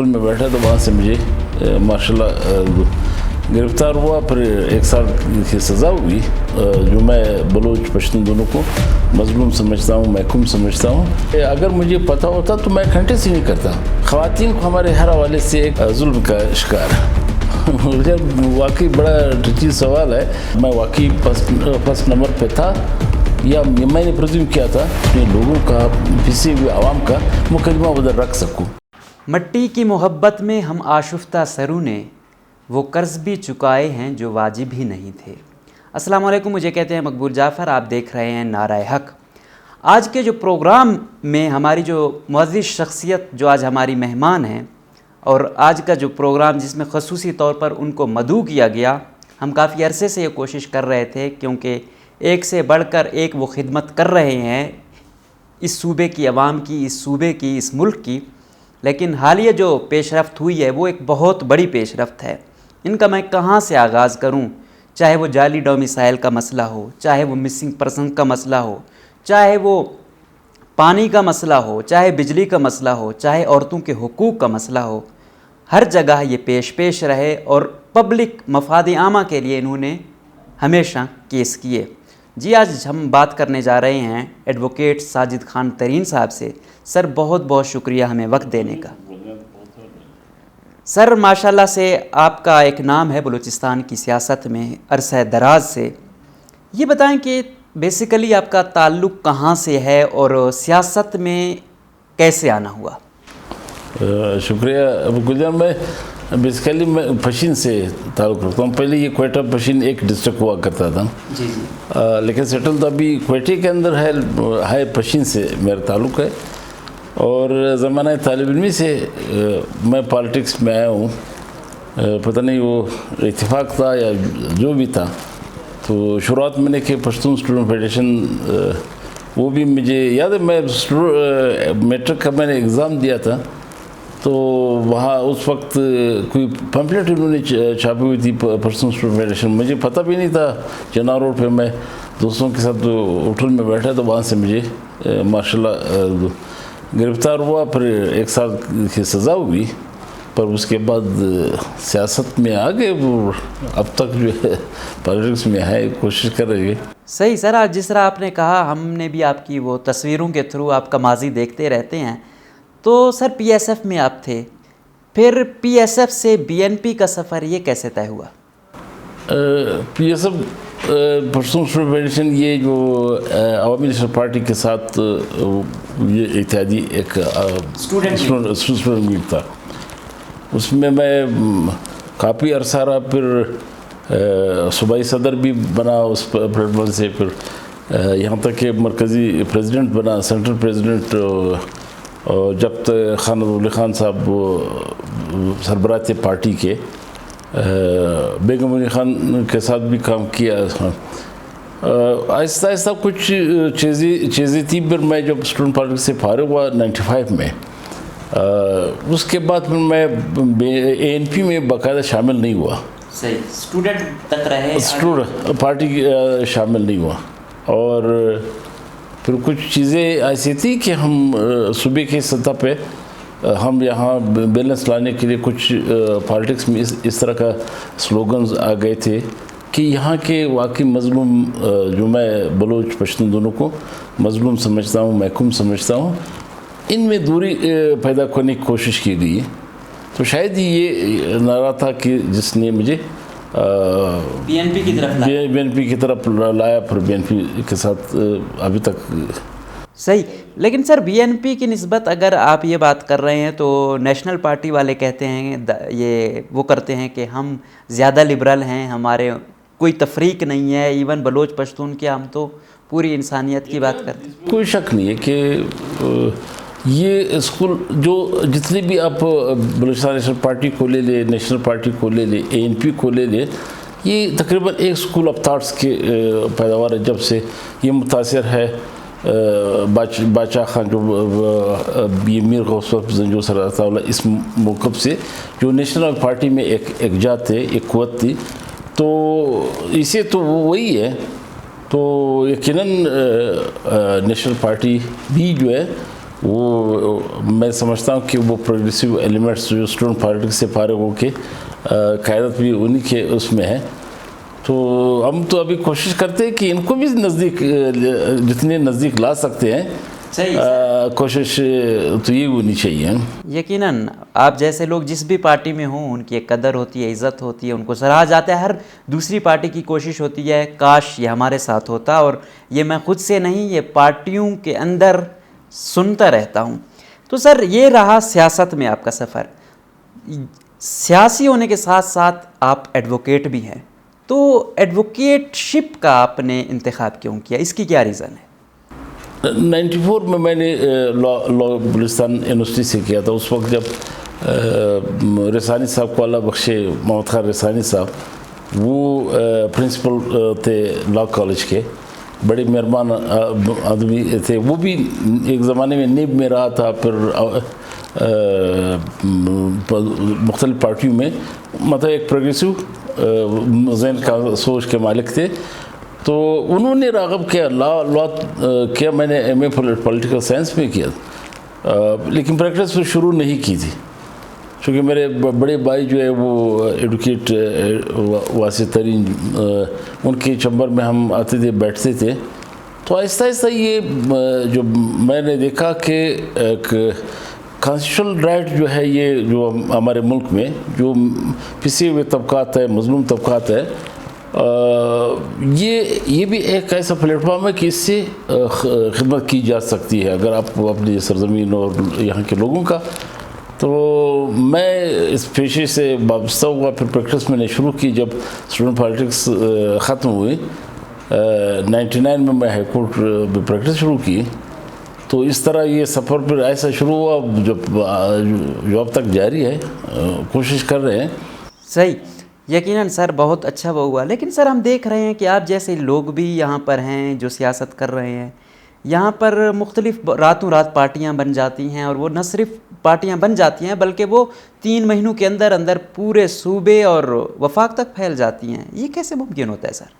میں بیٹھا تو وہاں سے مجھے ماشاءاللہ گرفتار ہوا، پھر 1 سال کی سزا ہوئی، جو میں بلوچ پشتون دونوں کو مظلوم سمجھتا ہوں، محکوم سمجھتا ہوں۔ اگر مجھے پتہ ہوتا تو میں گھنٹے سے نہیں کرتا۔ خواتین کو ہمارے ہر حوالے سے ایک ظلم کا شکار ہے۔ مجھے واقعی بڑا ٹچی سوال ہے، میں واقعی فرسٹ نمبر پہ تھا یا میں نے پرزیوم کیا تھا اپنے لوگوں کا، پھنسے ہوئے عوام کا مقدمہ ادھر رکھ سکوں۔ مٹی کی محبت میں ہم آشفتہ سروں نے وہ قرض بھی چکائے ہیں جو واجب ہی نہیں تھے۔ السلام علیکم، مجھے کہتے ہیں مقبول جعفر، آپ دیکھ رہے ہیں نعرہ حق۔ آج کے جو پروگرام میں ہماری جو معزز شخصیت جو آج ہماری مہمان ہیں، اور آج کا جو پروگرام جس میں خصوصی طور پر ان کو مدعو کیا گیا، ہم کافی عرصے سے یہ کوشش کر رہے تھے کیونکہ ایک سے بڑھ کر ایک وہ خدمت کر رہے ہیں اس صوبے کی عوام کی، اس صوبے کی، اس ملک کی، لیکن حالیہ جو پیش رفت ہوئی ہے وہ ایک بہت بڑی پیش رفت ہے۔ ان کا میں کہاں سے آغاز کروں؟ چاہے وہ جعلی ڈومیسائل کا مسئلہ ہو، چاہے وہ مسنگ پرسن کا مسئلہ ہو، چاہے وہ پانی کا مسئلہ ہو، چاہے بجلی کا مسئلہ ہو، چاہے عورتوں کے حقوق کا مسئلہ ہو، ہر جگہ یہ پیش رہے اور پبلک مفاد عامہ کے لیے انہوں نے ہمیشہ کیس کیے۔ جی آج ہم بات کرنے جا رہے ہیں ایڈوکیٹ ساجد خان ترین صاحب سے۔ سر بہت بہت شکریہ ہمیں وقت دینے کا۔ سر ماشاءاللہ سے آپ کا ایک نام ہے بلوچستان کی سیاست میں عرصہ دراز سے، یہ بتائیں کہ بیسیکلی آپ کا تعلق کہاں سے ہے اور سیاست میں کیسے آنا ہوا؟ شکریہ ابو گلجان۔ میں بیسیکلی میں پشین سے تعلق رکھتا ہوں۔ پہلے یہ کوئٹہ پشین ایک ڈسٹرکٹ ہوا کرتا تھا، جی جی، لیکن سیٹل تو ابھی کوئٹے کے اندر ہے پشین سے میرا تعلق ہے، اور زمانہ طالب علمی سے میں پالیٹکس میں آیا ہوں۔ پتہ نہیں وہ اتفاق تھا یا جو بھی تھا، تو شروعات میں نے کہ پشتون اسٹوڈنٹ فیڈریشن، وہ بھی مجھے یاد ہے، میں میٹرک کا میں نے ایگزام دیا تھا، تو وہاں اس وقت کوئی پمفلیٹ انہوں نے چھاپی ہوئی تھی پشتون اسٹوڈنٹ فیڈریشن، مجھے پتہ بھی نہیں تھا۔ چنار روڈ پہ میں دوستوں کے ساتھ ہوٹل میں بیٹھا تو وہاں سے مجھے ماشاءاللہ گرفتار ہوا، پھر 1 سال کی سزا ہوئی، پر اس کے بعد سیاست میں آ گئے، وہ اب تک جو ہے پالیٹکس میں ہے، کوشش کر رہے ہیں۔ صحیح سر، آج جس طرح آپ نے کہا، ہم نے بھی آپ کی وہ تصویروں کے تھرو آپ کا ماضی دیکھتے رہتے ہیں، تو سر پی ایس ایف میں آپ تھے، پھر پی ایس ایف سے بی این پی کا سفر یہ کیسے طے ہوا؟ P S F Pashtun student federation, یہ جو عوامی نیشنل پارٹی کے ساتھ یہ اتحادی ایک اسٹوڈنٹ میٹ تھا، اس میں کافی عرصہ رہا، پھر صوبائی صدر بھی بنا اس پلیٹ فارم سے، پھر یہاں تک کہ مرکزی پریزیڈنٹ بنا، سینٹرل پریزیڈنٹ، اور جب تک خان عبدالولی خان صاحب سربراہ تھے پارٹی کے، بیگم علی خان کے ساتھ بھی کام کیا۔ آہستہ آہستہ کچھ چیزیں تھی، پھر میں جب اسٹوڈنٹ پالیٹکس سے فارغ ہوا 95 میں، اس کے بعد پھر میں اے این پی میں باقاعدہ شامل نہیں ہوا، صحیح اسٹوڈنٹ تک رہے، اسٹوڈنٹ پارٹی شامل نہیں ہوا، اور پھر کچھ چیزیں ایسی تھی کہ ہم صوبے کی سطح پہ ہم یہاں بیلنس لانے کے لیے کچھ پالیٹکس میں اس طرح کا سلوگنز آ گئے تھے کہ یہاں کے واقعی مظلوم، جو میں بلوچ پشتون دونوں کو مظلوم سمجھتا ہوں، محکوم سمجھتا ہوں، ان میں دوری پیدا کرنے کی کوشش کی گئی، تو شاید یہ نعرہ تھا کہ جس نے مجھے بی این پی کی طرف لایا، پھر بی این پی کے ساتھ ابھی تک۔ صحیح، لیکن سر بی این پی کی نسبت اگر آپ یہ بات کر رہے ہیں تو نیشنل پارٹی والے کہتے ہیں، یہ وہ کرتے ہیں کہ ہم زیادہ لبرل ہیں، ہمارے کوئی تفریق نہیں ہے، ایون بلوچ پشتون کے، ہم تو پوری انسانیت کی بات کرتے ہیں۔ کوئی شک نہیں ہے کہ یہ اسکول جو جتنے بھی آپ بلوچستان نیشنل پارٹی کو لے لے، نیشنل پارٹی کو لے لے، اے این پی کو لے لے، یہ تقریباً ایک اسکول آف تھاٹس کے پیداوار ہے، جب سے یہ متاثر ہے بادشاہ خان جو میر غوث زنجو صلی اللہ تعالیٰ اس موقف سے، جو نیشنل پارٹی میں ایک جات ہے، ایک قوت تھی، تو اسے تو وہی ہے، تو یقیناً نیشنل پارٹی بھی جو ہے وہ میں سمجھتا ہوں کہ وہ پروگریسو ایلیمنٹس جو اسٹوڈنٹ پالیٹکس سے فارغ ہو کے قیادت بھی انہی کے اس میں ہے. تو ہم تو ابھی کوشش کرتے ہیں کہ ان کو بھی نزدیک جتنے نزدیک لا سکتے ہیں کوشش تو یہ ہونی چاہیے. یقیناً آپ جیسے لوگ جس بھی پارٹی میں ہوں ان کی ایک قدر ہوتی ہے, عزت ہوتی ہے, ان کو سراہا جاتا ہے. ہر دوسری پارٹی کی کوشش ہوتی ہے کاش یہ ہمارے ساتھ ہوتا, اور یہ میں خود سے نہیں, یہ پارٹیوں کے اندر سنتا رہتا ہوں. تو سر یہ رہا سیاست میں آپ کا سفر. سیاسی ہونے کے ساتھ ساتھ آپ ایڈوکیٹ بھی ہیں, تو ایڈوکیٹ شپ کا آپ نے انتخاب کیوں کیا, اس کی کیا ریزن ہے؟ 94 میں نے لا بلوچستان یونیورسٹی سے کیا تھا. اس وقت جب رسانی صاحب کو اللہ بخشے, محمد خان رسانی صاحب وہ پرنسپل تھے لا کالج کے, بڑے مہربان آدمی تھے. وہ بھی ایک زمانے میں نیب میں رہا تھا, پھر مختلف پارٹیوں میں, مطلب ایک پروگریسو ذہن کا سوچ کے مالک تھے. تو انہوں نے راغب کیا, لا کیا. میں نے ایم اے پولیٹیکل سائنس میں کیا, لیکن پریکٹس تو شروع نہیں کی تھی, چونکہ میرے بڑے بھائی جو ہے وہ ایڈوکیٹ واسع ترین, ان کے چمبر میں ہم آتے تھے, بیٹھتے تھے. تو آہستہ آہستہ یہ جو میں نے دیکھا کہ ایک کانسٹیٹیوشنل رائٹ جو ہے, یہ جو ہمارے ملک میں جو پسے ہوئے طبقات ہے, مظلوم طبقات ہے, یہ بھی ایک ایسا پلیٹ فارم ہے کہ اس سے خدمت کی جا سکتی ہے اگر آپ اپنی سرزمین اور یہاں کے لوگوں کا. تو میں اس پیشے سے وابستہ ہوا, پھر پریکٹس میں نے شروع کی جب اسٹوڈنٹ پالیٹکس ختم ہوئی. 99 میں ہائی کورٹ میں پریکٹس شروع کی. تو اس طرح یہ سفر پھر ایسا شروع ہوا جو اب تک جاری ہے, کوشش کر رہے ہیں. صحیح, یقیناً سر بہت اچھا وہ ہوا. لیکن سر ہم دیکھ رہے ہیں کہ آپ جیسے لوگ بھی یہاں پر ہیں جو سیاست کر رہے ہیں, یہاں پر مختلف راتوں رات پارٹیاں بن جاتی ہیں, اور وہ نہ صرف پارٹیاں بن جاتی ہیں بلکہ وہ 3 مہینوں کے اندر اندر پورے صوبے اور وفاق تک پھیل جاتی ہیں. یہ کیسے ممکن ہوتا ہے سر؟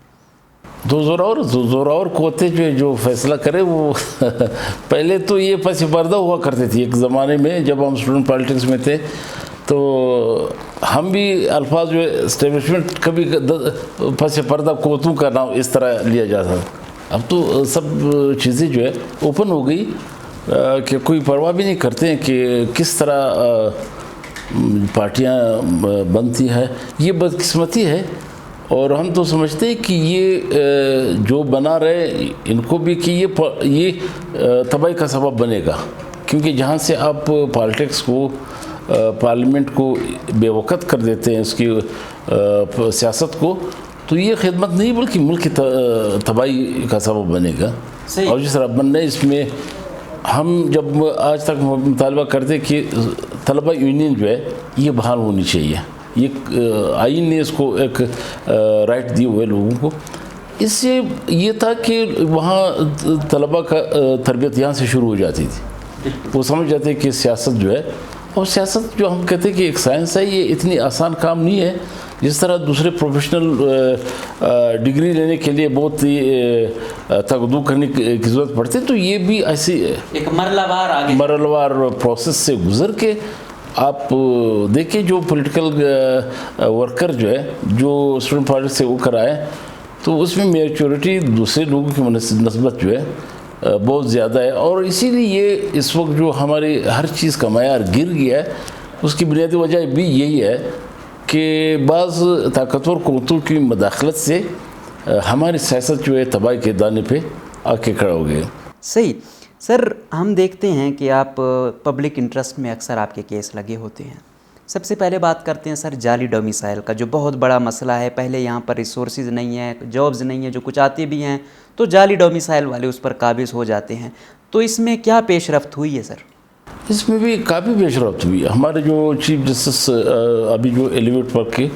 دو زوراور قوتیں جو فیصلہ کرے وہ پہلے تو یہ پس پردہ ہوا کرتے تھے. ایک زمانے میں جب ہم اسٹوڈنٹ پالیٹکس میں تھے تو ہم بھی الفاظ جو اسٹیبلشمنٹ کبھی پس پردہ قوتوں کا نام اس طرح لیا جاتا تھا. اب تو سب چیزیں جو ہے اوپن ہو گئی کہ کوئی پرواہ بھی نہیں کرتے ہیں کہ کس طرح پارٹیاں بنتی ہیں. یہ بدقسمتی ہے, اور ہم تو سمجھتے ہیں کہ یہ جو بنا رہے ان کو بھی کہ یہ تباہی کا سبب بنے گا, کیونکہ جہاں سے آپ پالیٹکس کو, پارلیمنٹ کو بے وقت کر دیتے ہیں, اس کی سیاست کو, تو یہ خدمت نہیں بلکہ ملک کی تباہی کا سبب بنے گا. اور جس طرح بننا ہے, اس میں ہم جب آج تک مطالبہ کرتے کہ طلبہ یونین جو ہے یہ بحال ہونی چاہیے. یہ آئین نے اس کو ایک رائٹ دیے ہوئے لوگوں کو. اس سے یہ تھا کہ وہاں طلبہ کا تربیت یہاں سے شروع ہو جاتی تھی. وہ سمجھ جاتے کہ سیاست جو ہے, اور سیاست جو ہم کہتے ہیں کہ ایک سائنس ہے, یہ اتنی آسان کام نہیں ہے. جس طرح دوسرے پروفیشنل ڈگری لینے کے لیے بہت ہی تقدو کرنے کی ضرورت پڑتی ہے, تو یہ بھی ایسی ایک مرحلہ وار پروسیس سے گزر کے آپ دیکھیں جو پولیٹیکل ورکر جو ہے, جو اسٹوڈنٹ پارٹی سے وہ کرائے, تو اس میں میچورٹی دوسرے لوگوں کی نسبت جو ہے بہت زیادہ ہے. اور اسی لیے یہ اس وقت جو ہماری ہر چیز کا معیار گر گیا ہے, اس کی بنیادی وجہ بھی یہی ہے کہ بعض طاقتور قوتوں کی مداخلت سے ہماری سیاست جو ہے تباہی کے دانے پہ آ کے کھڑا ہو گئے. صحیح. سر ہم دیکھتے ہیں کہ آپ پبلک انٹرسٹ میں اکثر آپ کے کیس لگے ہوتے ہیں. سب سے پہلے بات کرتے ہیں سر جعلی ڈومیسائل کا, جو بہت بڑا مسئلہ ہے. پہلے یہاں پر ریسورسز نہیں ہیں, جابز نہیں ہیں, جو کچھ آتے بھی ہیں تو جعلی ڈومیسائل والے اس پر قابض ہو جاتے ہیں. تو اس میں کیا پیش رفت ہوئی ہے سر؟ اس میں بھی کافی پیش رفت ہوئی. ہمارے جو چیف جسٹس ابھی جو ایلیویٹ پر کے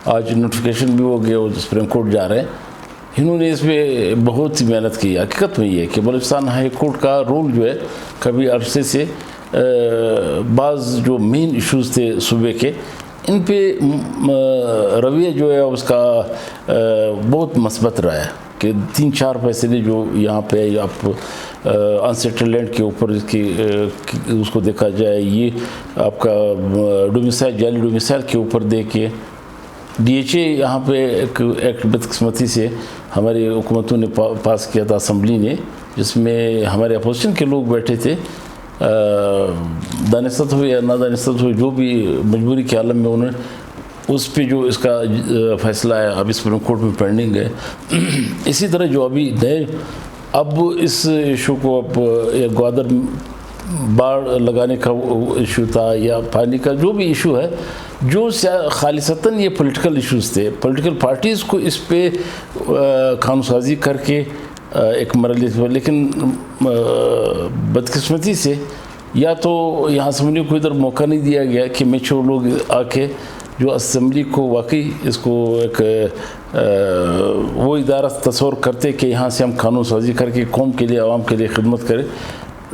آج نوٹیفیکیشن بھی ہو گیا اور سپریم کورٹ جا رہے ہیں, انہوں نے اس میں بہت ہی محنت کی. حقیقت میں یہ ہے کہ بلوچستان ہائی کورٹ کا رول جو ہے کبھی عرصے سے بعض جو مین ایشوز تھے صوبے کے, ان پہ رویہ جو ہے اس کا بہت مثبت رہا ہے کہ 3-4 فیصلے جو یہاں پہ آپ انسیٹل لینڈ کے اوپر اس کو دیکھا جائے، یہ آپ کا ڈومیسائل جعلی ڈومیسائل کے اوپر دیکھے ڈی ایچ اے یہاں پہ ایک بدقسمتی سے ہماری حکومتوں نے پاس کیا تھا اسمبلی نے، جس میں ہمارے اپوزیشن کے لوگ بیٹھے تھے، دانستہ ہوئے یا نادانستہ ہوئے، جو بھی مجبوری کے عالم میں انہوں نے اس پہ جو اس کا فیصلہ ہے ابھی سپریم کورٹ میں پینڈنگ ہے۔ اسی طرح جو ابھی نئے اب اس ایشو کو اب گوادر باڑ لگانے کا ایشو تھا یا پانی کا جو بھی ایشو ہے، جو خالصتاً یہ پولیٹیکل ایشوز تھے، پولیٹیکل پارٹیز کو اس پہ قانون سازی کر کے ایک مرحلے پر، لیکن بدقسمتی سے یا تو یہاں اسمبلی کو ادھر موقع نہیں دیا گیا کہ میچور لوگ آ کے جو اسمبلی کو واقعی اس کو ایک وہ ادارہ تصور کرتے کہ یہاں سے ہم قانون سازی کر کے قوم کے لیے عوام کے لیے خدمت کریں،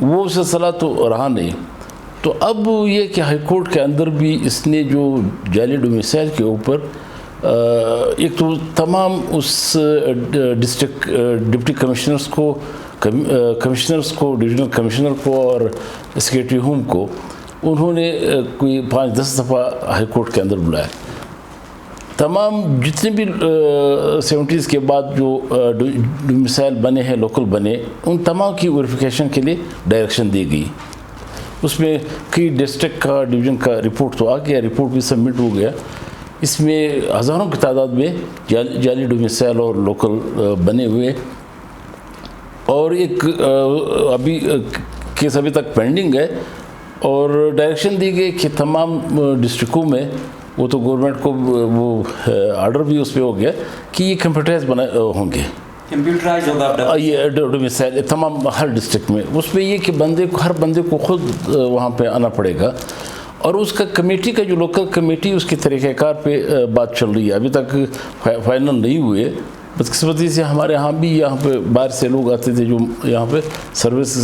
وہ سلسلہ تو رہا نہیں۔ تو اب یہ کہ ہائی کورٹ کے اندر بھی اس نے جو جعلی ڈومیسائل کے اوپر ایک تو تمام اس ڈسٹرکٹ ڈپٹی کمشنرز کو ڈویژنل کمشنر کو اور سیکریٹری ہوم کو انہوں نے کوئی 5-10 دفعہ ہائی کورٹ کے اندر بلایا، تمام جتنے بھی 70s کے بعد جو ڈومیسائل بنے ہیں لوکل بنے، ان تمام کی ویریفیکیشن کے لیے ڈائریکشن دی گئی۔ اس میں کئی ڈسٹرکٹ کا ڈویژن کا رپورٹ تو آ گیا، رپورٹ بھی سبمٹ ہو گیا، اس میں ہزاروں کی تعداد میں جعلی ڈومیسائل اور لوکل بنے ہوئے، اور ایک ابھی کیس ابھی تک پینڈنگ ہے، اور ڈائریکشن دی گئی کہ تمام ڈسٹرکوں میں وہ تو گورنمنٹ کو وہ آرڈر بھی اس پہ ہو گیا کہ یہ کمپیوٹرائز ہوں گے، کمپیوٹرائز ہوگا یہ ڈومیسائل تمام ہر ڈسٹرکٹ میں۔ اس پہ یہ کہ ہر بندے کو خود وہاں پہ آنا پڑے گا، اور اس کا کمیٹی کا جو لوکل کمیٹی اس کے طریقہ کار پہ بات چل رہی ہے، ابھی تک فائنل نہیں ہوئے۔ بدقسمتی سے ہمارے ہاں بھی یہاں پہ باہر سے لوگ آتے تھے جو یہاں پہ سروس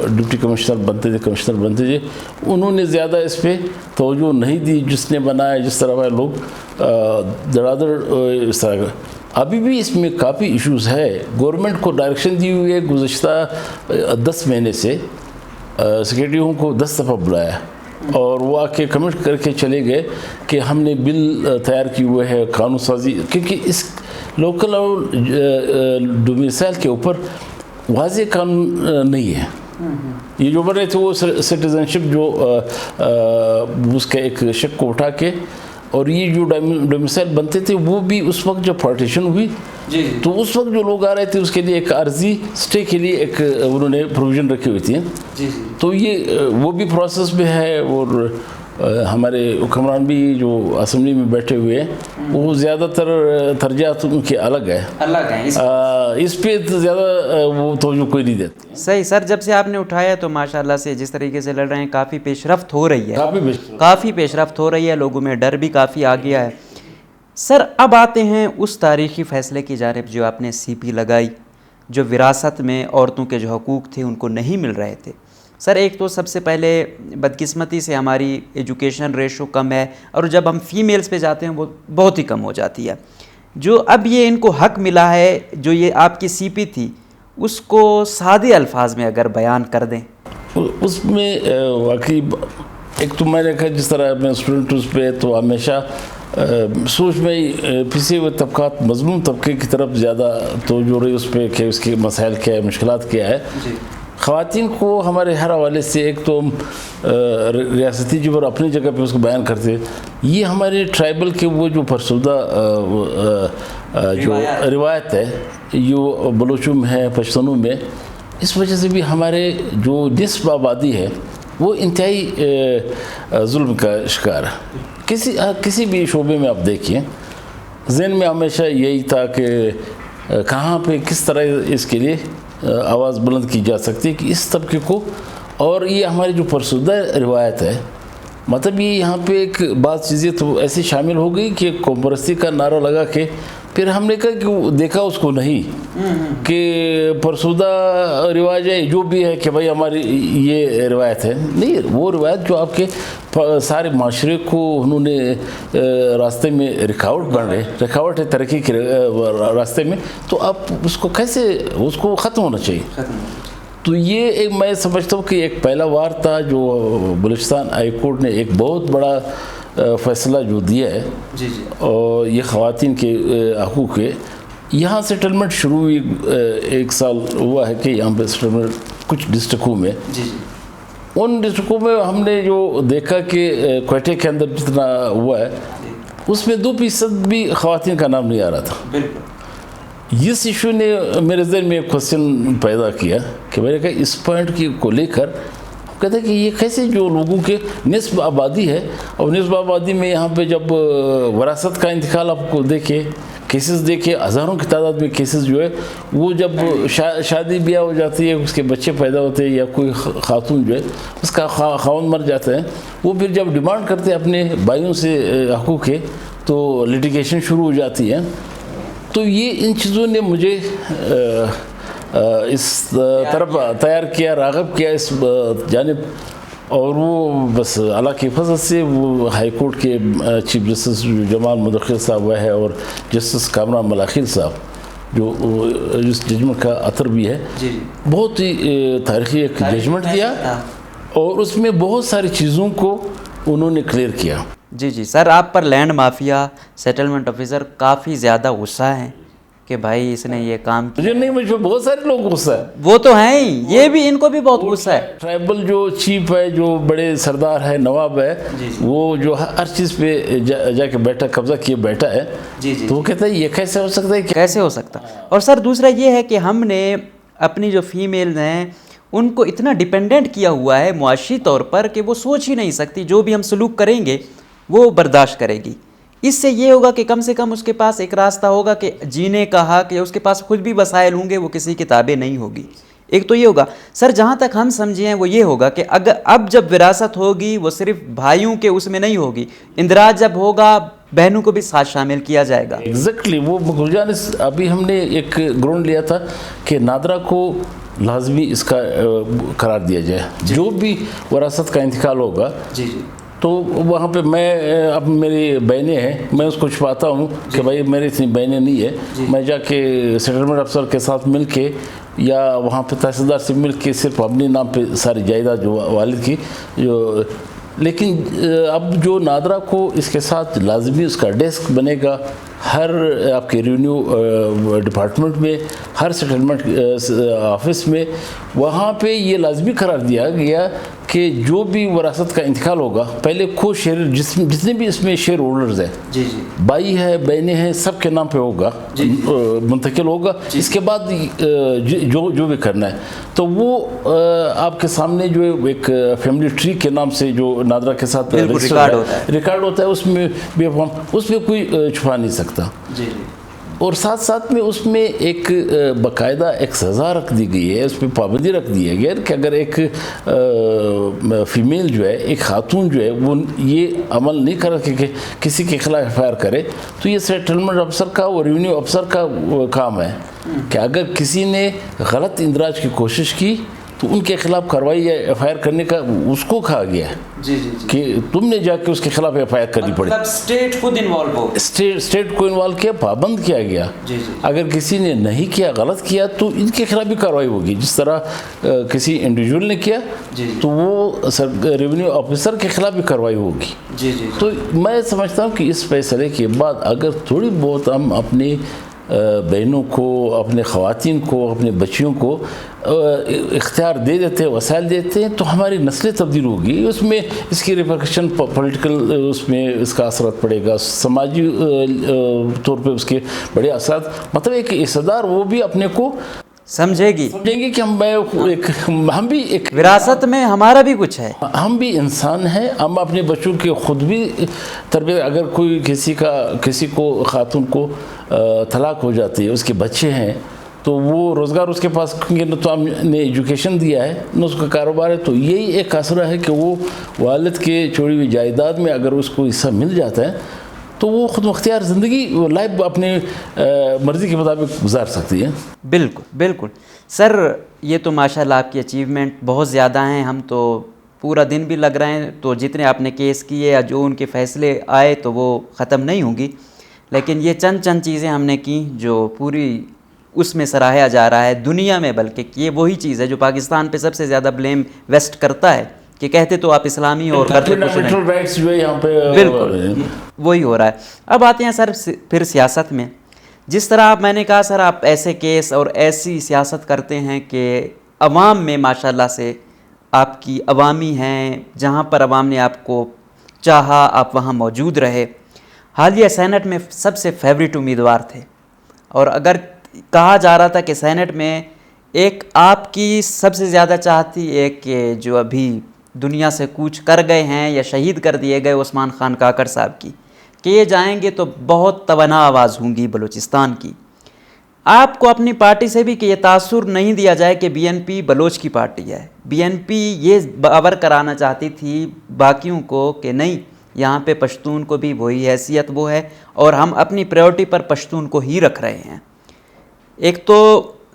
ڈپٹی کمشنر بنتے تھے، انہوں نے زیادہ اس پہ توجہ نہیں دی، جس نے بنایا جس طرح وہ لوگ دڑادڑ اس طرح کا۔ ابھی بھی اس میں کافی ایشوز ہے، گورنمنٹ کو ڈائریکشن دی ہوئی ہے گزشتہ 10 مہینے سے، سیکریٹری ہوم کو 10 دفعہ بلایا، اور وہ آ کے کمنٹ کر کے چلے گئے کہ ہم نے بل تیار کی ہوئے ہے قانون سازی، کیونکہ اس لوکل اور ڈومیسائل کے اوپر واضح قانون نہیں ہے۔ یہ جو بنے تھے وہ سٹیزنشپ جو اس کے ایک شک کو اٹھا کے، اور یہ جو ڈومیسائل بنتے تھے وہ بھی اس وقت جب پارٹیشن ہوئی تو اس وقت جو لوگ آ رہے تھے اس کے لیے ایک عرضی سٹے کے لیے ایک انہوں نے پروویژن رکھی ہوئی تھی، تو یہ وہ بھی پروسیس میں ہے، اور ہمارے حکمران بھی جو اسمبلی میں بیٹھے ہوئے ہیں وہ زیادہ تر ترجیحات ان کے الگ ہے، اس پہ زیادہ وہ توجہ کوئی نہیں دیتے۔ صحیح سر، جب سے آپ نے اٹھایا تو ماشاءاللہ سے جس طریقے سے لڑ رہے ہیں کافی پیش رفت ہو رہی ہے، کافی پیش رفت ہو رہی ہے، لوگوں میں ڈر بھی کافی آ گیا ہے۔ سر اب آتے ہیں اس تاریخی فیصلے کی جانب جو آپ نے سی پی لگائی، جو وراثت میں عورتوں کے جو حقوق تھے ان کو نہیں مل رہے تھے۔ سر ایک تو سب سے پہلے بدقسمتی سے ہماری ایجوکیشن ریشو کم ہے، اور جب ہم فیمیلز پہ جاتے ہیں وہ بہت ہی کم ہو جاتی ہے۔ جو اب یہ ان کو حق ملا ہے، جو یہ آپ کی سی پی تھی، اس کو سادے الفاظ میں اگر بیان کر دیں۔ اس میں واقعی ایک تو میں نے کہا جس طرح میں اسٹوڈنٹ اس پہ تو ہمیشہ سوچ میں پسے ہوئے طبقات مظلوم طبقے کی طرف زیادہ توجہ رہی اس پہ کہ اس کے مسائل کیا ہے، مشکلات کیا ہے۔ خواتین کو ہمارے ہر حوالے سے ایک تو ریاستی جب اور اپنی جگہ پہ اس کو بیان کرتے، یہ ہمارے ٹرائبل کے وہ جو فرسودہ جو روایت ہے جو بلوچوں میں ہے، پشتونوں میں، اس وجہ سے بھی ہمارے جو نصف آبادی ہے وہ انتہائی ظلم کا شکار ہے۔ کسی بھی شعبے میں آپ دیکھیں، ذہن میں ہمیشہ یہی تھا کہ کہاں پہ کس طرح اس کے لیے آواز بلند کی جا سکتی ہے کہ اس طبقے کو، اور یہ ہماری جو فرسودہ روایت ہے مطلب یہ یہاں پہ ایک بعض چیزیں تو ایسی شامل ہو گئی کہ قوم پرستی کا نعرہ لگا کے پھر ہم نے کہا کہ دیکھا اس کو نہیں کہ فرسودہ رواج ہے جو بھی ہے کہ بھائی ہماری یہ روایت ہے، نہیں، وہ روایت جو آپ کے سارے معاشرے کو انہوں نے راستے میں رکاوٹ ہے ترقی کے راستے میں، تو آپ اس کو کیسے، اس کو ختم ہونا چاہیے۔ تو یہ ایک میں سمجھتا ہوں کہ ایک پہلا وار تھا جو بلوچستان ہائی کورٹ نے ایک بہت بڑا فیصلہ جو دیا ہے، اور یہ خواتین کے حقوق کے یہاں سیٹلمنٹ شروع ہوئی، 1 سال ہوا ہے کہ یہاں پہ سیٹلمنٹ کچھ ڈسٹرکوں میں، ان ڈسٹرکوں میں ہم نے جو دیکھا کہ کوئٹے کے اندر جتنا ہوا ہے اس میں 2% بھی خواتین کا نام نہیں آ رہا تھا۔ اس ایشو نے میرے ذہن میں ایک کوشچن پیدا کیا کہ میں نے کہا اس پوائنٹ کو لے کر کہتے ہیں کہ یہ کیسے جو لوگوں کے نصف آبادی ہے، اور نصف آبادی میں یہاں پہ جب وراثت کا انتقال آپ کو دیکھے، کیسز دیکھے، ہزاروں کی تعداد میں کیسز جو ہے وہ جب شادی بیاہ ہو جاتی ہے، اس کے بچے پیدا ہوتے ہیں، یا کوئی خاتون جو ہے اس کا خاوند مر جاتا ہے، وہ پھر جب ڈیمانڈ کرتے ہیں اپنے بھائیوں سے حقوق کے تو لیٹیگیشن شروع ہو جاتی ہے۔ تو یہ ان چیزوں نے مجھے اس طرف تیار کیا، راغب کیا اس جانب، اور وہ بس اللہ کے فضل سے وہ ہائی کورٹ کے چیف جسٹس جمال مدخر صاحب وہ ہے، اور جسٹس کامران ملاخیل صاحب جو اس ججمنٹ کا اثر بھی ہے، بہت ہی تاریخی ایک ججمنٹ دیا، اور اس میں بہت ساری چیزوں کو انہوں نے کلیئر کیا۔ جی سر، آپ پر لینڈ مافیا سیٹلمنٹ آفیسر کافی زیادہ غصہ ہیں کہ بھائی اس نے یہ کام کیا؟ نہیں، مجھ پہ بہت سارے لوگ غصہ ہے، وہ تو ہیں ہی، یہ بھی ان کو بھی بہت غصہ ہے۔ ٹرائبل جو چیف ہے، جو بڑے سردار ہے، نواب ہے، وہ جو ہر چیز پہ جا کے بیٹھا، قبضہ کیے بیٹھا ہے، تو وہ کہتا ہے یہ کیسے ہو سکتا ہے، کیسے ہو سکتا؟ اور سر دوسرا یہ ہے کہ ہم نے اپنی جو فیمیلز ہیں ان کو اتنا ڈیپینڈنٹ کیا ہوا ہے معاشی طور پر کہ وہ سوچ ہی نہیں سکتی، جو بھی ہم سلوک کریں گے وہ برداشت کرے گی۔ اس سے یہ ہوگا کہ کم سے کم اس کے پاس ایک راستہ ہوگا کہ جینے کا حق، یا اس کے پاس خود بھی وسائل ہوں گے، وہ کسی کی تابع نہیں ہوگی۔ ایک تو یہ ہوگا سر، جہاں تک ہم سمجھے ہیں وہ یہ ہوگا کہ اگر اب جب وراثت ہوگی وہ صرف بھائیوں کے اس میں نہیں ہوگی، اندراج جب ہوگا بہنوں کو بھی ساتھ شامل کیا جائے گا۔ ایگزیکٹلی، وہ گلجان ابھی ہم نے ایک گراؤنڈ لیا تھا کہ نادرہ کو لازمی اس کا قرار دیا جائے، جو بھی وراثت کا انتقال ہوگا۔ تو وہاں پہ میں، اب میری بہنیں ہیں، میں اس کو چھپاتا ہوں کہ بھائی میری اتنی بہنیں نہیں ہے، میں جا کے سیٹلمنٹ افسر کے ساتھ مل کے یا وہاں پہ تحصیلدار سے مل کے صرف اپنے نام پہ ساری جائیداد جو والد کی جو، لیکن اب جو نادرہ کو اس کے ساتھ لازمی اس کا ڈیسک بنے گا، ہر آپ کے ریونیو ڈپارٹمنٹ میں، ہر سیٹلمنٹ آفس میں، وہاں پہ یہ لازمی قرار دیا گیا کہ جو بھی وراثت کا انتقال ہوگا، پہلے کو شیئر جتنے بھی اس میں شیئر ہولڈرز ہیں، بھائی ہے، بہنیں ہیں، سب کے نام پہ ہوگا، منتقل ہوگا۔ اس کے بعد جو بھی کرنا ہے تو وہ آپ کے سامنے جو ایک فیملی ٹری کے نام سے جو نادرہ کے ساتھ ریکارڈ ہوتا ہے، اس میں بھی اس میں کوئی چھپا نہیں سکتا۔ اور ساتھ ساتھ میں اس میں ایک باقاعدہ ایک سزا رکھ دی گئی ہے، اس میں پابندی رکھ دی ہے کہ اگر ایک فیمیل جو ہے، ایک خاتون جو ہے، وہ یہ عمل نہیں کر کہ کسی کے خلاف ایف آئی آر کرے، تو یہ سیٹلمنٹ افسر کا اور ریونیو افسر کا کام ہے کہ اگر کسی نے غلط اندراج کی کوشش کی تو ان کے خلاف کارروائی یا ایف آئی آر کرنے کا اس کو کہا گیا ہے کہ تم نے جا کے اس کے خلاف ایف آئی آر کرنی پڑی۔ اسٹیٹ خود انوالو ہو، اسٹیٹ کو انوالو کیا، پابند کیا گیا۔ اگر کسی نے نہیں کیا، غلط کیا، تو ان کے خلاف بھی کارروائی ہوگی، جس طرح کسی انڈیویجول نے کیا تو وہ ریونیو آفیسر کے خلاف بھی کارروائی ہوگی۔ تو میں سمجھتا ہوں کہ اس فیصلے کے بعد اگر تھوڑی بہت ہم اپنی بہنوں کو، اپنے خواتین کو، اپنے بچیوں کو اختیار دے دیتے ہیں، وسائل دیتے ہیں، تو ہماری نسلیں تبدیل ہوگی۔ اس میں اس کی ریپرکشن پولیٹیکل، اس میں اس کا اثرات پڑے گا، سماجی طور پہ اس کے بڑے اثرات، مطلب ایک حصہ وہ بھی اپنے کو سمجھیں گی کہ ہم بھی ایک وراثت میں ہمارا بھی کچھ ہے، ہم بھی انسان ہیں، ہم اپنے بچوں کے خود بھی تربیت، اگر کوئی کسی کو خاتون کو طلاق ہو جاتی ہے، اس کے بچے ہیں، تو وہ روزگار اس کے پاس، کیونکہ نہ تو ہم نے ایجوکیشن دیا ہے نہ اس کا کاروبار ہے، تو یہی ایک آسرا ہے کہ وہ والد کے چھوڑی ہوئی جائیداد میں اگر اس کو حصہ مل جاتا ہے تو وہ خود مختار زندگی لائف اپنے مرضی کے مطابق گزار سکتی ہے۔ بالکل بالکل سر، یہ تو ماشاءاللہ آپ کی اچیومنٹ بہت زیادہ ہیں، ہم تو پورا دن بھی لگ رہے ہیں، تو جتنے آپ نے کیس کیے یا جو ان کے فیصلے آئے تو وہ ختم نہیں ہوں گی، لیکن یہ چند چیزیں ہم نے کی جو پوری اس میں سراہا جا رہا ہے دنیا میں، بلکہ یہ وہی چیز ہے جو پاکستان پہ سب سے زیادہ بلیم ویسٹ کرتا ہے کہ کہتے تو آپ اسلامی اور کرتے کچھ نہیں۔ رائٹس جو ہے یہاں پہ بالکل وہی ہو رہا ہے۔ اب آتے ہیں سر پھر سیاست میں، جس طرح میں نے کہا سر آپ ایسے کیس اور ایسی سیاست کرتے ہیں کہ عوام میں ماشاءاللہ سے آپ کی عوامی ہیں، جہاں پر عوام نے آپ کو چاہا آپ وہاں موجود رہے۔ حالیہ سینٹ میں سب سے فیوریٹ امیدوار تھے، اور اگر کہا جا رہا تھا کہ سینٹ میں ایک آپ کی سب سے زیادہ چاہتی ایک کہ جو ابھی دنیا سے کوچ کر گئے ہیں یا شہید کر دیے گئے عثمان خان کاکڑ صاحب کی، کہ یہ جائیں گے تو بہت توانا آواز ہوں گی بلوچستان کی۔ آپ کو اپنی پارٹی سے بھی کہ یہ تاثر نہیں دیا جائے کہ بی این پی بلوچ کی پارٹی ہے، بی این پی یہ باور کرانا چاہتی تھی باقیوں کو کہ نہیں، یہاں پہ پشتون کو بھی وہی حیثیت وہ ہے، اور ہم اپنی پریورٹی پر پشتون کو ہی رکھ رہے ہیں۔ ایک تو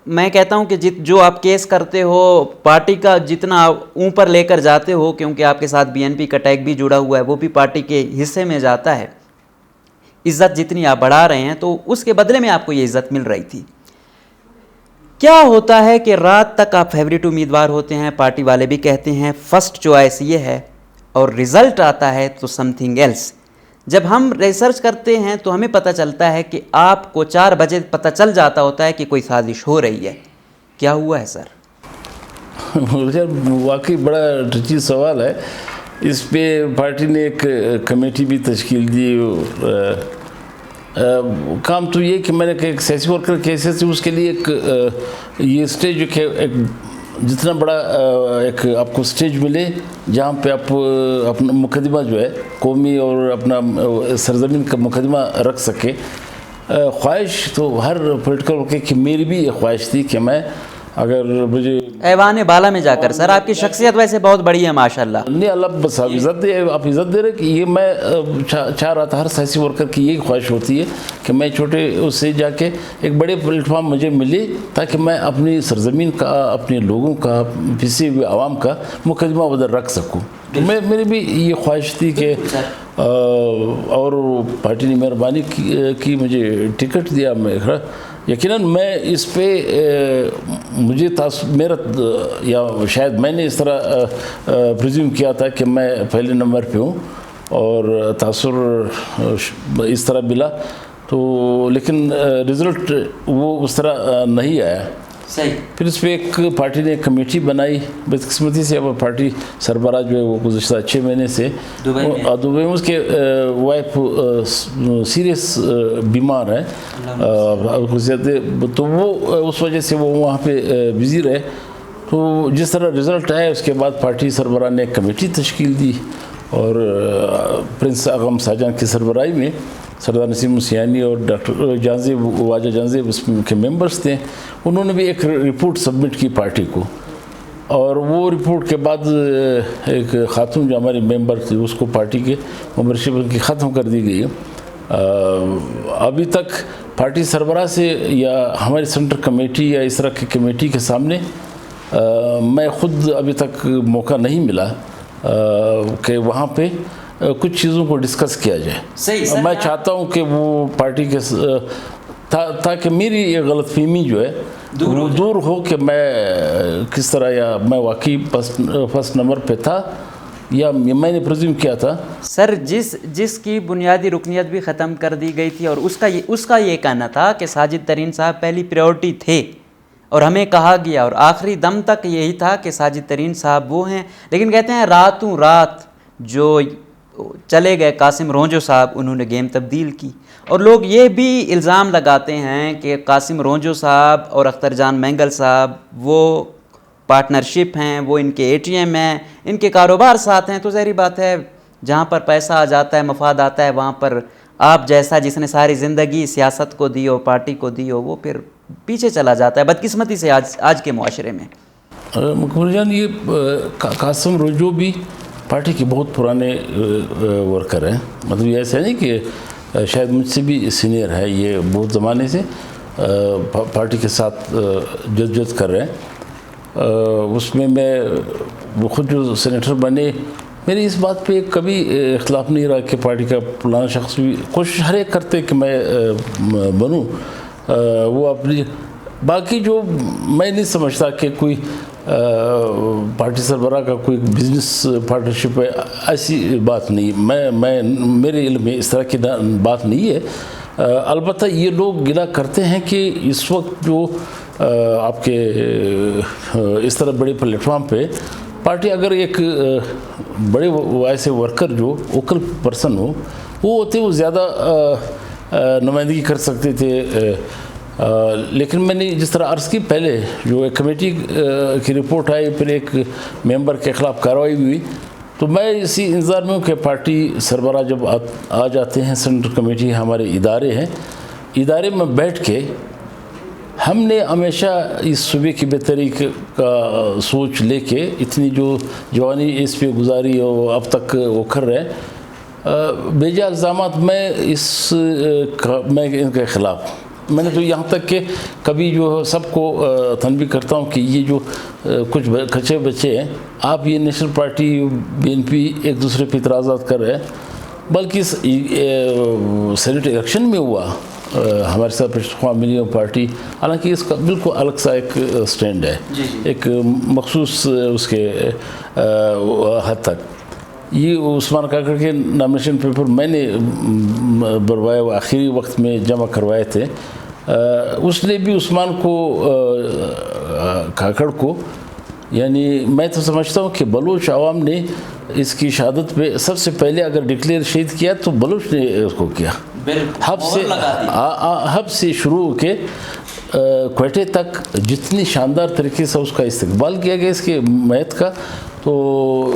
میں کہتا ہوں کہ جو آپ کیس کرتے ہو پارٹی کا جتنا اوپر لے کر جاتے ہو، کیونکہ آپ کے ساتھ بی این پی کا ٹیگ بھی جڑا ہوا ہے، وہ بھی پارٹی کے حصے میں جاتا ہے، عزت جتنی آپ بڑھا رہے ہیں تو اس کے بدلے میں آپ کو یہ عزت مل رہی تھی۔ کیا ہوتا ہے کہ رات تک آپ فیوریٹ امیدوار ہوتے ہیں، پارٹی والے بھی کہتے ہیں فرسٹ چوائس یہ ہے، اور رزلٹ آتا ہے تو سم تھنگ ایلس۔ جب ہم ریسرچ کرتے ہیں تو ہمیں پتہ چلتا ہے کہ آپ کو 4 بجے پتہ چل جاتا ہوتا ہے کہ کوئی سازش ہو رہی ہے۔ کیا ہوا ہے سر؟ واقعی بڑا ٹچی سوال ہے۔ اس پہ پارٹی نے ایک کمیٹی بھی تشکیل دی۔ کام تو یہ کہ میں نے ایک سیاسی ورکر کے حیثیت سے اس کے لیے ایک یہ اسٹیج جو کہ ایک جتنا بڑا ایک آپ کو اسٹیج ملے جہاں پہ آپ اپنا مقدمہ جو ہے قومی اور اپنا سرزمین کا مقدمہ رکھ سکے۔ خواہش تو ہر پولیٹیکل ورکر کی، میری بھی یہ خواہش تھی کہ میں اگر مجھے ایوان بالا میں جا کر، سر آپ کی شخصیت ویسے بہت بڑی ہے ماشاءاللہ، نہیں اللہ بس آپ عزت دے، آپ عزت دے رہے کہ یہ میں چاہ رہا تھا، ہر سیاسی ورکر کی یہی خواہش ہوتی ہے کہ میں چھوٹے اس سے جا کے ایک بڑے پلیٹ فارم مجھے ملے تاکہ میں اپنی سرزمین کا، اپنے لوگوں کا، پسے ہوئے عوام کا مقدمہ ادھر رکھ سکوں۔ میری بھی یہ خواہش تھی کہ اور پارٹی نے مہربانی کی مجھے ٹکٹ دیا۔ میں یقیناً میں اس پہ مجھے میرا یا شاید میں نے اس طرح پریزیوم کیا تھا کہ میں پہلے نمبر پہ ہوں اور تاثر اس طرح ملا، تو لیکن رزلٹ وہ اس طرح نہیں آیا۔ صحیح۔ پھر اس پہ ایک پارٹی نے کمیٹی بنائی، بدقسمتی سے اب پارٹی سربراہ جو ہے وہ گزشتہ 6 مہینے سے دبئی میں اس کے وائف سیریس بیمار ہے، تو وہ اس وجہ سے وہ وہاں پہ بزی رہے۔ تو جس طرح رزلٹ آیا اس کے بعد پارٹی سربراہ نے ایک کمیٹی تشکیل دی، اور پرنس اغم ساجان کی سربراہی میں سردار نسیم موسیانی اور ڈاکٹر جانزیب واجہ جانزیب اس کے ممبرز تھے۔ انہوں نے بھی ایک رپورٹ سبمٹ کی پارٹی کو، اور وہ رپورٹ کے بعد ایک خاتون جو ہمارے ممبر تھی اس کو پارٹی کے ممبرشپ کی ختم کر دی گئی۔ ابھی تک پارٹی سربراہ سے یا ہماری سینٹر کمیٹی یا اس طرح کی کمیٹی کے سامنے میں خود ابھی تک موقع نہیں ملا کہ وہاں پہ کچھ چیزوں کو ڈسکس کیا جائے۔ میں چاہتا ہوں کہ وہ پارٹی کے تاکہ میری یہ غلط فہمی جو ہے وہ دور ہو کہ میں کس طرح یا میں واقعی فرسٹ نمبر پہ تھا یا میں نے پریزیوم کیا تھا۔ سر جس کی بنیادی رکنیت بھی ختم کر دی گئی تھی، اور اس کا یہ کہنا تھا کہ ساجد ترین صاحب پہلی پریورٹی تھے، اور ہمیں کہا گیا اور آخری دم تک یہی تھا کہ ساجد ترین صاحب وہ ہیں، لیکن کہتے ہیں راتوں رات جو چلے گئے قاسم رونجو صاحب، انہوں نے گیم تبدیل کی۔ اور لوگ یہ بھی الزام لگاتے ہیں کہ قاسم رونجو صاحب اور اختر جان مینگل صاحب وہ پارٹنرشپ ہیں، وہ ان کے اے ٹی ایم ہیں، ان کے کاروبار ساتھ ہیں، تو ظاہری بات ہے جہاں پر پیسہ آ جاتا ہے، مفاد آتا ہے، وہاں پر آپ جیسا جس نے ساری زندگی سیاست کو دی ہو، پارٹی کو دی ہو، وہ پھر پیچھے چلا جاتا ہے بدقسمتی سے آج کے معاشرے میں. مقبول جان، یہ قاسم رجوع بھی پارٹی کے بہت پرانے ورکر ہیں. مطلب یہ ایسا نہیں کہ شاید مجھ سے بھی سینئر ہے، یہ بہت زمانے سے پارٹی کے ساتھ جدوجہد کر رہے ہیں. اس میں خود جو سینیٹر بنے، میری اس بات پہ کبھی اختلاف نہیں رہا کہ پارٹی کا فلانا شخص بھی کوشش ہر ایک کرتے کہ میں بنوں. وہ اپنی باقی جو میں نہیں سمجھتا کہ کوئی پارٹی سربراہ کا کوئی بزنس پارٹنرشپ ہے، ایسی بات نہیں. میں میرے علم میں اس طرح کی بات نہیں ہے. البتہ یہ لوگ گلا کرتے ہیں کہ اس وقت جو آپ کے اس طرح بڑے پلیٹ فارم پہ پارٹی اگر ایک بڑے ایسے ورکر جو ووکل پرسن ہو وہ ہوتے، وہ زیادہ نمائندگی کر سکتے تھے. لیکن میں نے جس طرح عرض کی پہلے، جو ایک کمیٹی کی رپورٹ آئی، پھر ایک ممبر کے خلاف کارروائی ہوئی، تو میں اسی انتظار میں ہوں کہ پارٹی سربراہ جب آ جاتے ہیں، سینٹرل کمیٹی ہمارے ادارے ہیں، ادارے میں بیٹھ کے ہم نے ہمیشہ اس صوبے کی بہتری کا سوچ لے کے اتنی جو جوانی اس پہ گزاری اور اب تک وہ کر رہے ہیں، بیجا الزامات میں ان کے خلاف. میں نے تو یہاں تک کہ کبھی جو سب کو تنبیہ کرتا ہوں کہ یہ جو کچھ کچے بچے ہیں، آپ یہ نیشنل پارٹی BNP ایک دوسرے پہ اعتراضات کر رہے ہیں، بلکہ سینیٹ الیکشن میں ہوا ہمارے ساتھ پشتخواں ملیوں پارٹی، حالانکہ اس کا بالکل الگ سا ایک سٹینڈ ہے، ایک مخصوص اس کے حد تک. یہ عثمان کاکڑ کے نامنیشن پیپر میں نے بھروایا، وہ آخری وقت میں جمع کروائے تھے. اس نے بھی عثمان کو کاکڑ کو، یعنی میں تو سمجھتا ہوں کہ بلوچ عوام نے اس کی شہادت پہ سب سے پہلے اگر ڈکلیئر شہید کیا تو بلوچ نے اس کو کیا. حب سے شروع کے کوئٹے تک جتنی شاندار طریقے سے اس کا استقبال کیا گیا اس کے میت کا، تو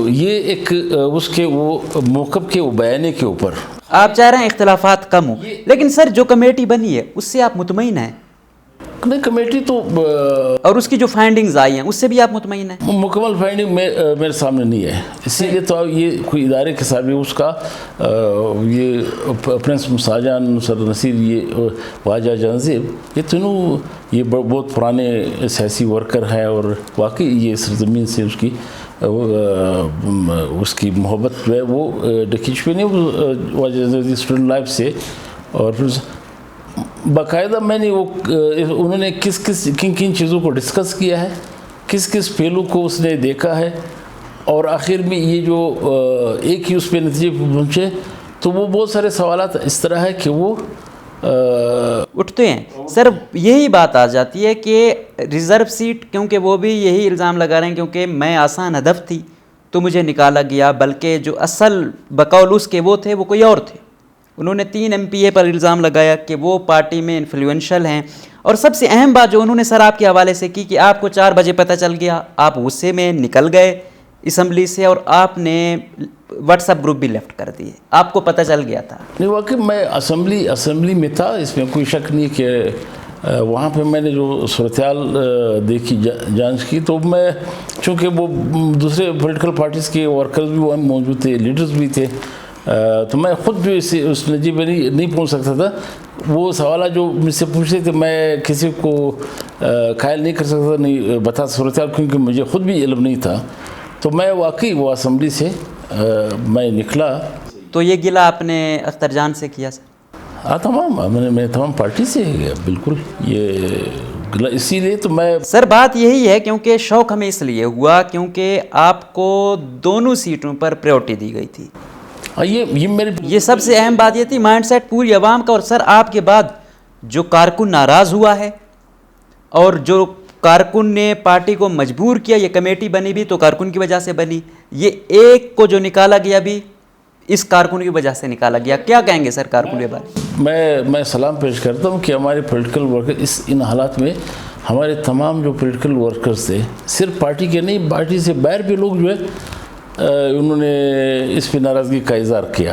یہ ایک اس کے وہ موقف کے وہ بیانے کے اوپر آپ چاہ رہے ہیں اختلافات کم ہوں. لیکن سر جو کمیٹی بنی ہے اس سے آپ مطمئن ہیں؟ نہیں، کمیٹی تو اور اس کی جو فائنڈنگز آئی ہیں اس سے بھی آپ مطمئن ہیں؟ مکمل فائنڈنگ میرے سامنے نہیں ہے، اسی لیے تو یہ کوئی ادارے کے ساتھ بھی اس کا یہ پرنس مساجان، نصر نصیر، یہ واجہ جہانزیب، یہ تینوں یہ بہت پرانے سیاسی ورکر ہیں، اور واقعی یہ سرزمین سے اس کی محبت جو ہے وہ ڈکی چھپی نہیں. واجہ جہانزیب اسٹوڈنٹ لائف سے، اور پھر باقاعدہ میں نے وہ انہوں نے کن چیزوں کو ڈسکس کیا ہے، کس پہلو کو اس نے دیکھا ہے، اور آخر میں یہ جو ایک ہی اس پہ نتیجے پہ پہنچے. تو وہ بہت سارے سوالات اس طرح ہے کہ وہ اٹھتے ہیں. سر یہی بات آ جاتی ہے کہ ریزرو سیٹ، کیونکہ وہ بھی یہی الزام لگا رہے ہیں کیونکہ میں آسان ہدف تھی تو مجھے نکالا گیا، بلکہ جو اصل بقول اس کے وہ تھے وہ کوئی اور تھے. انہوں نے 3 MPA پر الزام لگایا کہ وہ پارٹی میں انفلوئنشل ہیں. اور سب سے اہم بات جو انہوں نے سر آپ کے حوالے سے کی کہ آپ کو 4 بجے پتہ چل گیا، آپ غصے میں نکل گئے اسمبلی سے، اور آپ نے واٹس ایپ گروپ بھی لیفٹ کر دیے، آپ کو پتہ چل گیا تھا. نہیں، واقعی میں اسمبلی میں تھا، اس میں کوئی شک نہیں کہ وہاں پہ میں نے جو صورتحال دیکھی، جانچ کی، تو میں چونکہ وہ دوسرے پولیٹیکل پارٹیز کے ورکرز بھی وہاں موجود تھے، لیڈرز بھی تھے، تو میں خود جو اس نتیجے پہ نہیں پہنچ سکتا تھا. وہ سوالات جو مجھ سے پوچھتے تھے میں کسی کو قائل نہیں کر سکتا تھا، نہیں بتا صورتحال، کیونکہ مجھے خود بھی علم نہیں تھا. تو میں واقعی وہ اسمبلی سے میں نکلا. تو یہ گلہ آپ نے اختر جان سے کیا سر؟ میں تمام پارٹی سے گیا، بالکل. یہ گلہ اسی لیے تو میں سر بات یہی ہے کیونکہ شوق ہمیں اس لیے ہوا کیونکہ آپ کو دونوں سیٹوں پر پریورٹی دی گئی تھی. یہ سب سے اہم بات یہ تھی، مائنڈ سیٹ پوری عوام کا. اور سر آپ کے بعد جو کارکن ناراض ہوا ہے اور جو کارکن نے پارٹی کو مجبور کیا، یہ کمیٹی بنی بھی تو کارکن کی وجہ سے بنی، یہ ایک کو جو نکالا گیا بھی اس کارکن کی وجہ سے نکالا گیا. کیا کہیں گے سر کارکن کے بارے میں سلام پیش کرتا ہوں کہ ہمارے پولیٹیکل ورکر ان حالات میں، ہمارے تمام جو پولیٹیکل ورکرز تھے، صرف پارٹی کے نہیں، پارٹی سے باہر بھی لوگ جو ہے انہوں نے اس پہ ناراضگی کا اظہار کیا.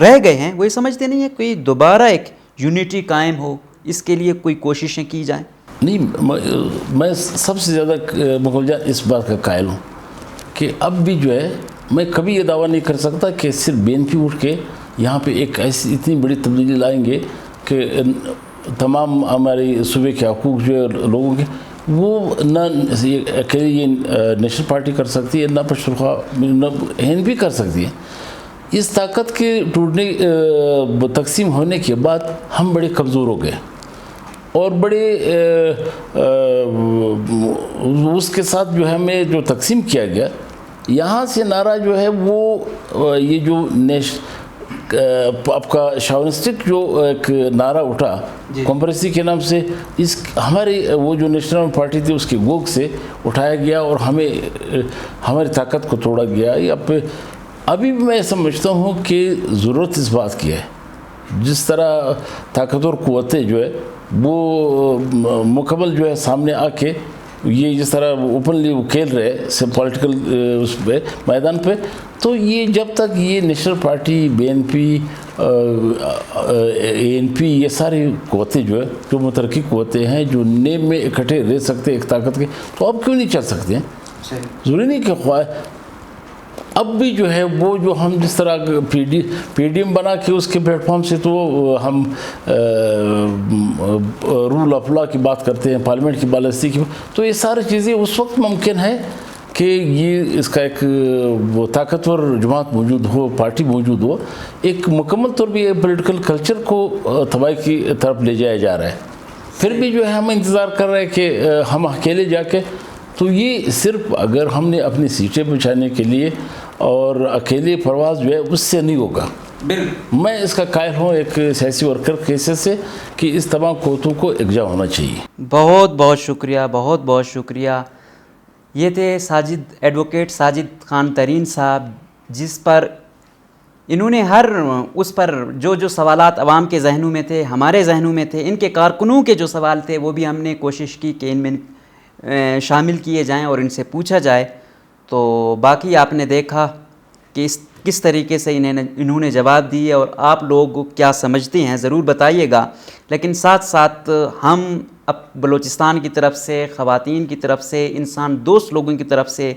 رہ گئے ہیں وہ یہ سمجھتے نہیں ہیں کوئی دوبارہ ایک یونٹی قائم ہو، اس کے لیے کوئی کوششیں کی جائیں؟ نہیں، میں سب سے زیادہ مغل جان اس بات کا قائل ہوں کہ اب بھی جو ہے میں کبھی یہ دعویٰ نہیں کر سکتا کہ صرف بی این پی اٹھ کے یہاں پہ ایک ایسی اتنی بڑی تبدیلی لائیں گے کہ تمام ہمارے صوبے کے حقوق جو ہے لوگوں کے، وہ نہ اکیلے یہ نیشنل پارٹی کر سکتی ہے، نہ پشتونخوا نہ ہند بھی کر سکتی ہے۔ اس طاقت کے ٹوٹنے تقسیم ہونے کے بعد ہم بڑے کمزور ہو گئے اور بڑے اس کے ساتھ جو ہے ہمیں جو تقسیم کیا گیا، یہاں سے نعرہ جو ہے وہ یہ جو آپ کا شاونسٹک جو ایک نعرہ اٹھا کمپریسی کے نام سے، اس ہماری وہ جو نیشنل پارٹی تھی اس کی گوگ سے اٹھایا گیا اور ہمیں ہماری طاقت کو توڑا گیا۔ ابھی بھی میں سمجھتا ہوں کہ ضرورت اس بات کی ہے، جس طرح طاقتور قوتیں جو ہے وہ مکمل جو ہے سامنے آ کے یہ جس طرح اوپنلی وہ کھیل رہے پولیٹیکل اس پہ میدان پہ، تو یہ جب تک یہ national party, B N P, A N P, یہ ساری قوتیں جو ہے جو مترقی قوتیں ہیں جو نیم میں اکٹھے رہ سکتے ایک طاقت کے، تو اب کیوں نہیں چل سکتے ہیں؟ ضروری نہیں کہ اب بھی جو ہے وہ جو ہم جس طرح پی ڈی ایم بنا کے اس کے پلیٹ فارم سے تو ہم رول آف لا کی بات کرتے ہیں، پارلیمنٹ کی بالادستی کی، تو یہ ساری چیزیں اس وقت ممکن ہے کہ یہ اس کا ایک وہ طاقتور جماعت موجود ہو، پارٹی موجود ہو، ایک مکمل طور پہ پولیٹیکل کلچر کو تباہی کی طرف لے جایا جا رہا ہے۔ پھر بھی جو ہے ہم انتظار کر رہے ہیں کہ ہم اکیلے جا کے، تو یہ صرف اگر ہم نے اپنی سیٹیں بچانے کے لیے اور اکیلے پرواز جو ہے اس سے نہیں ہوگا۔ میں اس کا قائل ہوں ایک سیاسی ورکر کے حیثیت سے کہ اس تمام قوتوں کو یکجا ہونا چاہیے۔ بہت بہت شکریہ، بہت بہت شکریہ۔ یہ تھے ایڈوکیٹ ساجد خان ترین صاحب، جس پر انہوں نے ہر اس پر جو سوالات عوام کے ذہنوں میں تھے، ہمارے ذہنوں میں تھے، ان کے کارکنوں کے جو سوال تھے وہ بھی ہم نے کوشش کی کہ ان میں شامل کیے جائیں اور ان سے پوچھا جائے۔ تو باقی آپ نے دیکھا کہ کس طریقے سے انہوں نے جواب دیے اور آپ لوگ کیا سمجھتے ہیں ضرور بتائیے گا۔ لیکن ساتھ ساتھ ہم اب بلوچستان کی طرف سے، خواتین کی طرف سے، انسان دوست لوگوں کی طرف سے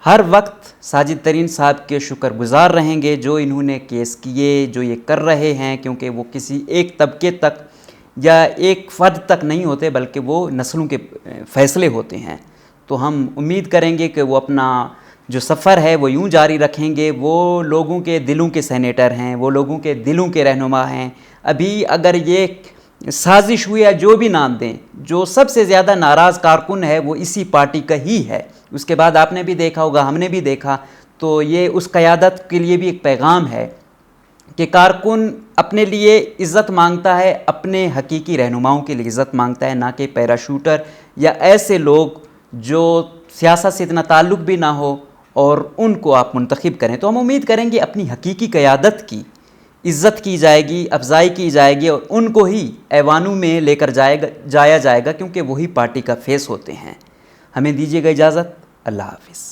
ہر وقت ساجد ترین صاحب کے شکر گزار رہیں گے، جو انہوں نے کیس کیے، جو یہ کر رہے ہیں، کیونکہ وہ کسی ایک طبقے تک یا ایک فرد تک نہیں ہوتے بلکہ وہ نسلوں کے فیصلے ہوتے ہیں۔ تو ہم امید کریں گے کہ وہ اپنا جو سفر ہے وہ یوں جاری رکھیں گے۔ وہ لوگوں کے دلوں کے سینیٹر ہیں، وہ لوگوں کے دلوں کے رہنما ہیں۔ ابھی اگر یہ سازش ہوئی ہے، جو بھی نام دیں، جو سب سے زیادہ ناراض کارکن ہے وہ اسی پارٹی کا ہی ہے۔ اس کے بعد آپ نے بھی دیکھا ہوگا، ہم نے بھی دیکھا، تو یہ اس قیادت کے لیے بھی ایک پیغام ہے کہ کارکن اپنے لیے عزت مانگتا ہے، اپنے حقیقی رہنماؤں کے لیے عزت مانگتا ہے، نہ کہ پیراشوٹر یا ایسے لوگ جو سیاست سے اتنا تعلق بھی نہ ہو اور ان کو آپ منتخب کریں۔ تو ہم امید کریں گے اپنی حقیقی قیادت کی عزت کی جائے گی، افزائی کی جائے گی اور ان کو ہی ایوانوں میں لے کر جایا جائے گا، کیونکہ وہی پارٹی کا فیس ہوتے ہیں۔ ہمیں دیجیے گا اجازت، اللہ حافظ۔